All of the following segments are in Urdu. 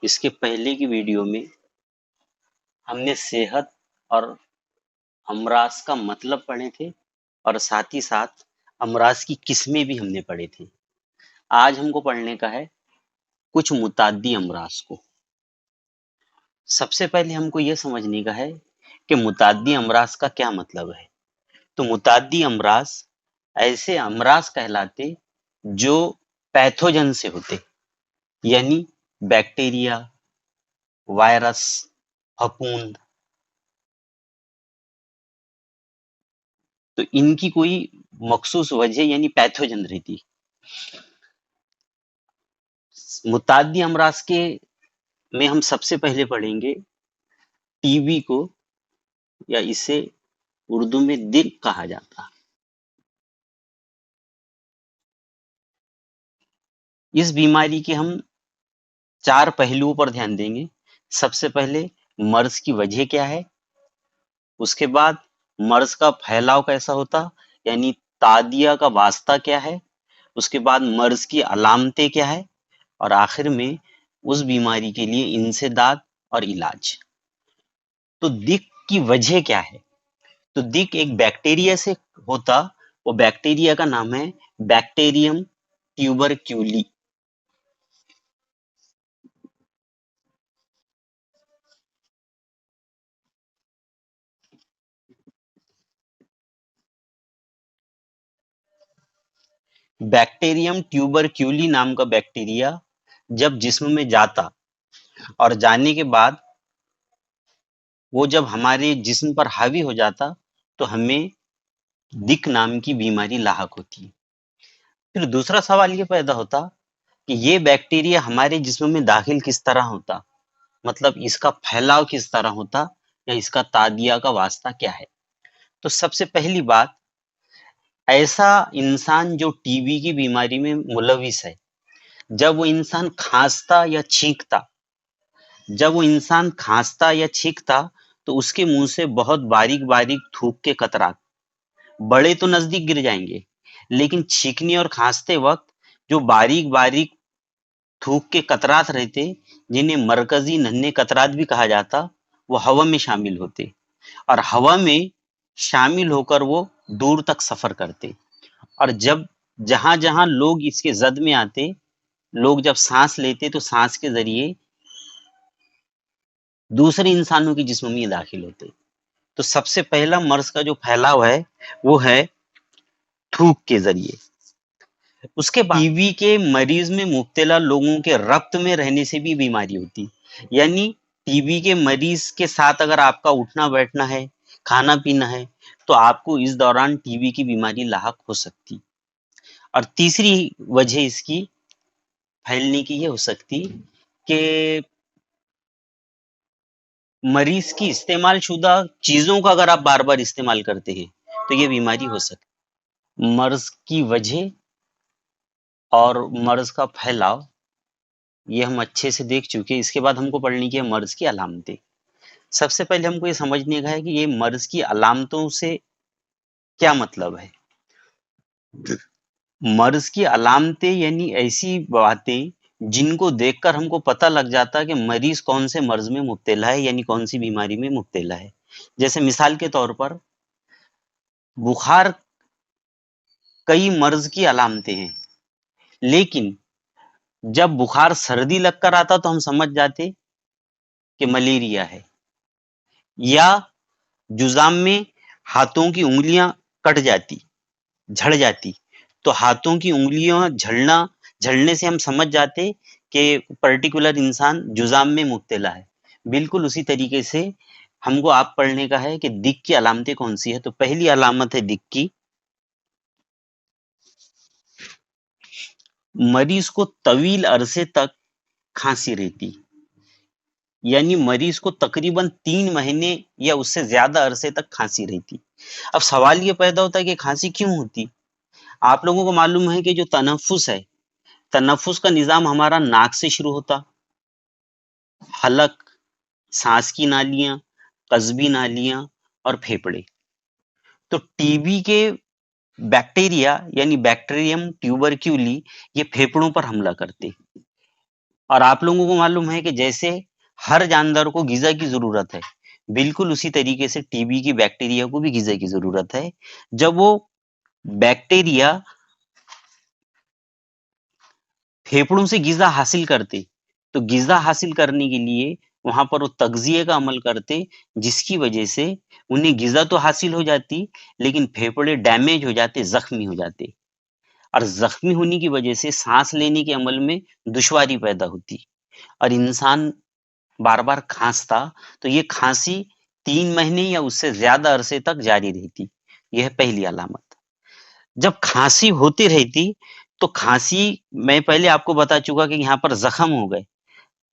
اس کے پہلے کی ویڈیو میں ہم نے صحت اور امراض کا مطلب پڑھے تھے اور ساتھ ہی ساتھ امراض کی قسمیں بھی ہم نے پڑھے تھے۔ آج ہم کو پڑھنے کا ہے کچھ متعدی امراض کو۔ سب سے پہلے ہم کو یہ سمجھنے کا ہے کہ متعدی امراض کا کیا مطلب ہے۔ تو متعدی امراض ایسے امراض کہلاتے جو پیتھوجن سے ہوتے، یعنی بیکٹیریا، وائرس، پھپھوند، تو ان کی کوئی مخصوص وجہ یعنی پیتھوجن رہتی۔ متعدی امراض کے میں ہم سب سے پہلے پڑھیں گے ٹی بی کو، یا اسے اردو میں دق کہا جاتا۔ اس بیماری کے ہم 4 پہلوؤں پر دھیان دیں گے۔ سب سے پہلے مرض کی وجہ کیا ہے، اس کے بعد مرض کا پھیلاؤ کیسا ہوتا، یعنی تعدیہ کا واسطہ کیا ہے، اس کے بعد مرض کی علامتیں کیا ہے، اور آخر میں اس بیماری کے لیے انسداد اور علاج۔ تو دق کی وجہ کیا ہے؟ تو دق ایک بیکٹیریا سے ہوتا، وہ بیکٹیریا کا نام ہے بیکٹیریم ٹیوبرکیولی۔ بیکٹیریم ٹیوبرکیولی نام کا بیکٹیریا جب جسم میں جاتا اور جانے کے بعد وہ جب ہمارے جسم پر حاوی ہو جاتا تو ہمیں دق نام کی بیماری لاحق ہوتی۔ پھر دوسرا سوال یہ پیدا ہوتا کہ یہ بیکٹیریا ہمارے جسم میں داخل کس طرح ہوتا، مطلب اس کا پھیلاؤ کس طرح ہوتا، یا اس کا تعدیہ کا واسطہ کیا ہے۔ تو سب سے پہلی بات، ایسا انسان جو ٹی بی کی بیماری میں ملوث ہے، جب وہ انسان کھانستا یا چھینکتا تو اس کے منہ سے بہت باریک باریک تھوک کے قطرات، بڑے تو نزدیک گر جائیں گے، لیکن چھینکنے اور کھانستے وقت جو باریک باریک تھوک کے قطرات رہتے، جنہیں مرکزی ننھے قطرات بھی کہا جاتا، وہ ہوا میں شامل ہوتے، اور ہوا میں شامل ہو کر وہ دور تک سفر کرتے، اور جہاں جہاں لوگ اس کے زد میں آتے، لوگ جب سانس لیتے تو سانس کے ذریعے دوسرے انسانوں کے جسم میں داخل ہوتے۔ تو سب سے پہلا مرض کا جو پھیلاؤ ہے وہ ہے تھوک کے ذریعے۔ اس کے بعد ٹی بی کے مریض میں مبتلا لوگوں کے ربط میں رہنے سے بھی بیماری ہوتی، یعنی ٹی بی کے مریض کے ساتھ اگر آپ کا اٹھنا بیٹھنا ہے، کھانا پینا ہے، تو آپ کو اس دوران ٹی بی کی بیماری لاحق ہو سکتی۔ اور تیسری وجہ اس کی پھیلنے کی یہ ہو سکتی کہ مریض کی استعمال شدہ چیزوں کا اگر آپ بار بار استعمال کرتے ہیں تو یہ بیماری ہو سکتی۔ مرض کی وجہ اور مرض کا پھیلاؤ یہ ہم اچھے سے دیکھ چکے۔ اس کے بعد ہم کو پڑھنے کی ہے مرض کی علامتیں۔ سب سے پہلے ہم کو یہ سمجھنے کا ہے کہ یہ مرض کی علامتوں سے کیا مطلب ہے۔ مرض کی علامتیں یعنی ایسی باتیں جن کو دیکھ کر ہم کو پتہ لگ جاتا کہ مریض کون سے مرض میں مبتلا ہے، یعنی کون سی بیماری میں مبتلا ہے۔ جیسے مثال کے طور پر بخار کئی مرض کی علامتیں ہیں، لیکن جب بخار سردی لگ کر آتا تو ہم سمجھ جاتے کہ ملیریا ہے۔ یا جذام میں ہاتھوں کی انگلیاں کٹ جاتی، جھڑ جاتی، تو ہاتھوں کی انگلیاں جھڑنے سے ہم سمجھ جاتے کہ پرٹیکولر انسان جذام میں مبتلا ہے۔ بالکل اسی طریقے سے ہم کو آپ پڑھنے کا ہے کہ دق کی علامتیں کون سی ہے۔ تو پہلی علامت ہے دق کی، مریض کو طویل عرصے تک کھانسی رہتی، یعنی مریض کو تقریباً 3 مہینے یا اس سے زیادہ عرصے تک کھانسی رہتی۔ اب سوال یہ پیدا ہوتا ہے کہ کھانسی کیوں ہوتی؟ آپ لوگوں کو معلوم ہے کہ جو تنفس ہے، تنفس کا نظام ہمارا ناک سے شروع ہوتا، حلق، سانس کی نالیاں، قصبی نالیاں اور پھیپھڑے۔ تو ٹی بی کے بیکٹیریا یعنی بیکٹیریم ٹیوبرکیولی یہ پھیپھڑوں پر حملہ کرتے، اور آپ لوگوں کو معلوم ہے کہ جیسے ہر جاندار کو غذا کی ضرورت ہے، بالکل اسی طریقے سے ٹی بی کی بیکٹیریا کو بھی غذا کی ضرورت ہے۔ جب وہ بیکٹیریا پھیپڑوں سے غذا حاصل کرتے، تو غذا حاصل کرنے کے لیے وہاں پر وہ تغذیے کا عمل کرتے، جس کی وجہ سے انہیں غذا تو حاصل ہو جاتی، لیکن پھیپڑے ڈیمیج ہو جاتے، زخمی ہو جاتے، اور زخمی ہونے کی وجہ سے سانس لینے کے عمل میں دشواری پیدا ہوتی، اور انسان بار بار کھانستا، تو یہ کھانسی 3 مہینے یا اس سے زیادہ عرصے تک جاری رہتی۔ یہ ہے پہلی علامت۔ جب کھانسی ہوتی رہتی، تو کھانسی میں پہلے آپ کو بتا چکا کہ یہاں پر زخم ہو گئے،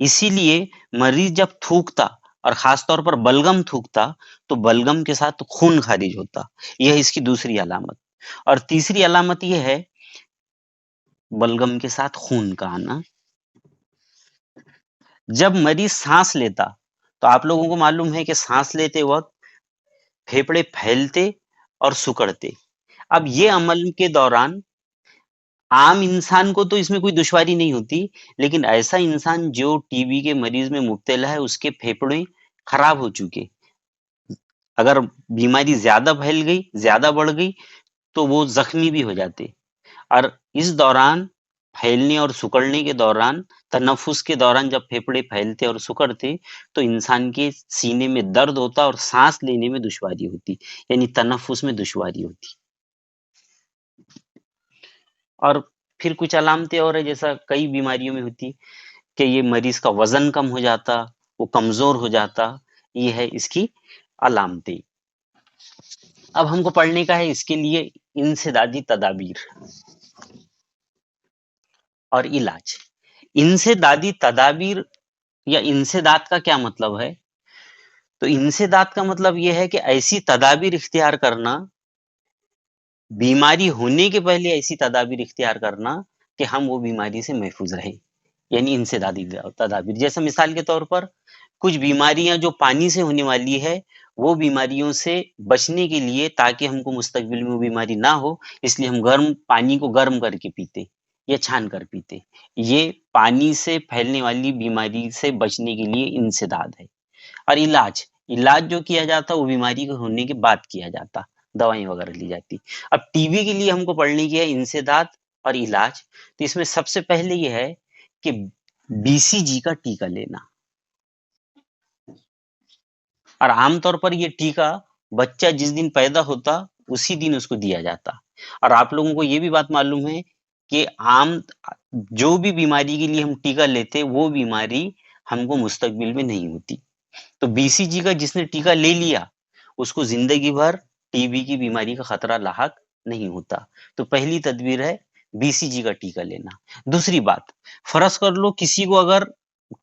اسی لیے مریض جب تھوکتا اور خاص طور پر بلغم تھوکتا، تو بلغم کے ساتھ خون خارج ہوتا، یہ ہے اس کی دوسری علامت۔ اور تیسری علامت یہ ہے بلغم کے ساتھ خون کا آنا۔ جب مریض سانس لیتا، تو آپ لوگوں کو معلوم ہے کہ سانس لیتے وقت پھیپڑے پھیلتے اور سکڑتے۔ اب یہ عمل کے دوران عام انسان کو تو اس میں کوئی دشواری نہیں ہوتی، لیکن ایسا انسان جو ٹی بی کے مریض میں مبتلا ہے، اس کے پھیپڑے خراب ہو چکے، اگر بیماری زیادہ پھیل گئی، زیادہ بڑھ گئی، تو وہ زخمی بھی ہو جاتے، اور اس دوران پھیلنے اور سکڑنے کے دوران، تنفس کے دوران جب پھیپڑے پھیلتے اور سکڑتے، تو انسان کے سینے میں درد ہوتا اور سانس لینے میں دشواری ہوتی، یعنی تنفس میں دشواری ہوتی۔ اور پھر کچھ علامتیں اور ہیں، جیسا کئی بیماریوں میں ہوتی کہ یہ مریض کا وزن کم ہو جاتا، وہ کمزور ہو جاتا، یہ ہے اس کی علامتیں۔ اب ہم کو پڑھنے کا ہے اس کے لیے انسدادی تدابیر اور علاج۔ انسدادی تدابیر یا انسداد کا کیا مطلب ہے؟ تو انسداد کا مطلب یہ ہے کہ ایسی تدابیر اختیار کرنا، بیماری ہونے کے پہلے ایسی تدابیر اختیار کرنا کہ ہم وہ بیماری سے محفوظ رہیں، یعنی انسدادی تدابیر۔ جیسا مثال کے طور پر کچھ بیماریاں جو پانی سے ہونے والی ہے، وہ بیماریوں سے بچنے کے لیے، تاکہ ہم کو مستقبل میں وہ بیماری نہ ہو، اس لیے ہم گرم پانی کو گرم کر کے پیتے یا چھان کر پیتے۔ یہ پانی سے پھیلنے والی بیماری سے بچنے کے لیے انسداد ہے۔ اور علاج، علاج جو کیا جاتا وہ بیماری کے ہونے کے بعد کیا جاتا، دوائیں وغیرہ لی جاتی۔ اب ٹی بی کے لیے ہم کو پڑھنے کی ہے انسداد اور علاج، تو اس میں سب سے پہلے یہ ہے کہ بی سی جی کا ٹیکہ لینا، اور عام طور پر یہ ٹیکہ بچہ جس دن پیدا ہوتا اسی دن اس کو دیا جاتا۔ اور آپ لوگوں کو یہ بھی بات معلوم ہے کہ عام جو بھی بیماری کے لیے ہم ٹیکہ لیتے، وہ بیماری ہم کو مستقبل میں نہیں ہوتی۔ تو بی سی جی کا جس نے ٹیکہ لے لیا، اس کو زندگی بھر ٹی بی کی بیماری کا خطرہ لاحق نہیں ہوتا۔ تو پہلی تدبیر ہے بی سی جی کا ٹیکہ لینا۔ دوسری بات، فرض کر لو کسی کو اگر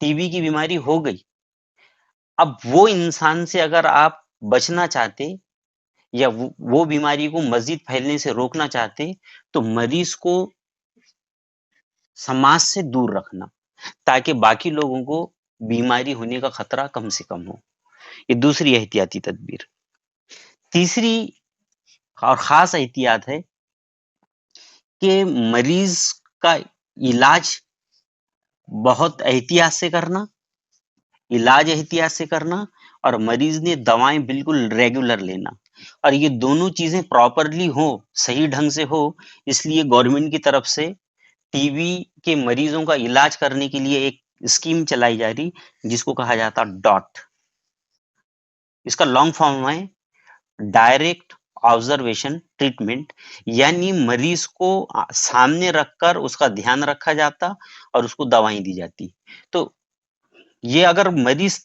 ٹی بی کی بیماری ہو گئی، اب وہ انسان سے اگر آپ بچنا چاہتے یا وہ بیماری کو مزید پھیلنے سے روکنا چاہتے، تو مریض کو سماج سے دور رکھنا، تاکہ باقی لوگوں کو بیماری ہونے کا خطرہ کم سے کم ہو۔ یہ دوسری احتیاطی تدبیر۔ تیسری اور خاص احتیاط ہے کہ مریض کا علاج بہت احتیاط سے کرنا، علاج احتیاط سے کرنا، اور مریض نے دوائیں بالکل ریگولر لینا، اور یہ دونوں چیزیں پراپرلی ہو، صحیح ڈھنگ سے ہو۔ اس لیے گورنمنٹ کی طرف سے ٹی بی کے مریضوں کا علاج کرنے کے لیے ایک اسکیم چلائی جا رہی، جس کو کہا جاتا ڈاٹ۔ اس کا لانگ فارم ہے ڈائریکٹ آبزرویشن ٹریٹمنٹ، یعنی مریض کو سامنے رکھ کر اس کا دھیان رکھا جاتا اور اس کو دوائیں دی جاتی۔ تو یہ اگر مریض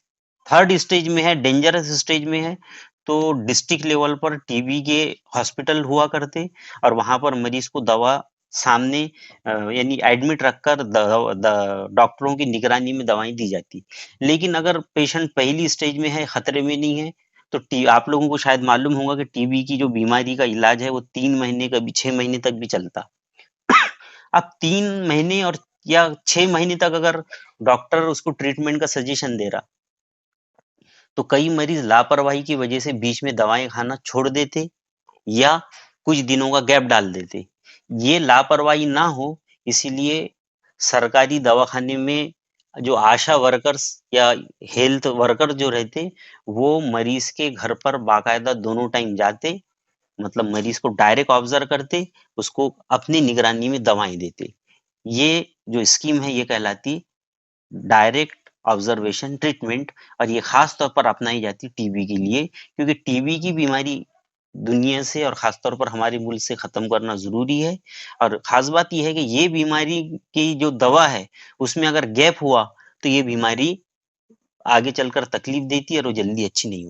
تھرڈ اسٹیج میں ہے، ڈینجرس اسٹیج میں ہے، تو ڈسٹرکٹ لیول پر ٹی بی کے ہاسپٹل ہوا کرتے، اور وہاں پر مریض کو دوا سامنے یعنی ایڈمٹ رکھ کر ڈاکٹروں کی نگرانی میں دوائیں دی جاتی۔ لیکن اگر پیشنٹ پہلی اسٹیج میں ہے، خطرے میں نہیں ہے، تو آپ لوگوں کو شاید معلوم ہوگا کہ ٹی بی کی جو بیماری کا علاج ہے وہ 3 مہینے کا بھی 6 مہینے تک بھی چلتا۔ اب 3 مہینے اور یا 6 مہینے تک اگر ڈاکٹر اس کو ٹریٹمنٹ کا سجیشن دے رہا، تو کئی مریض لاپرواہی کی وجہ سے بیچ میں دوائیں کھانا چھوڑ دیتے یا کچھ دنوں کا گیپ ڈال دیتے۔ یہ لاپرواہی نہ ہو، اسی لیے سرکاری دواخانے میں جو آشا ورکرس یا ہیلتھ ورکر جو رہتے، وہ مریض کے گھر پر باقاعدہ دونوں ٹائم جاتے، مطلب مریض کو ڈائریکٹ آبزرو کرتے، اس کو اپنی نگرانی میں دوائیں دیتے۔ یہ جو اسکیم ہے یہ کہلاتی ڈائریکٹ آبزرویشن ٹریٹمنٹ، اور یہ خاص طور پر اپنائی جاتی ٹی بی کے لیے، کیونکہ ٹی بی کی بیماری دنیا سے اور خاص طور پر ہمارے ملک سے ختم کرنا ضروری ہے۔ اور خاص بات یہ ہے کہ یہ بیماری کی جو دوا ہے اس میں اگر گیپ ہوا تو یہ بیماری آگے چل کر تکلیف دیتی ہے اور وہ جلدی اچھی نہیں ہوتی۔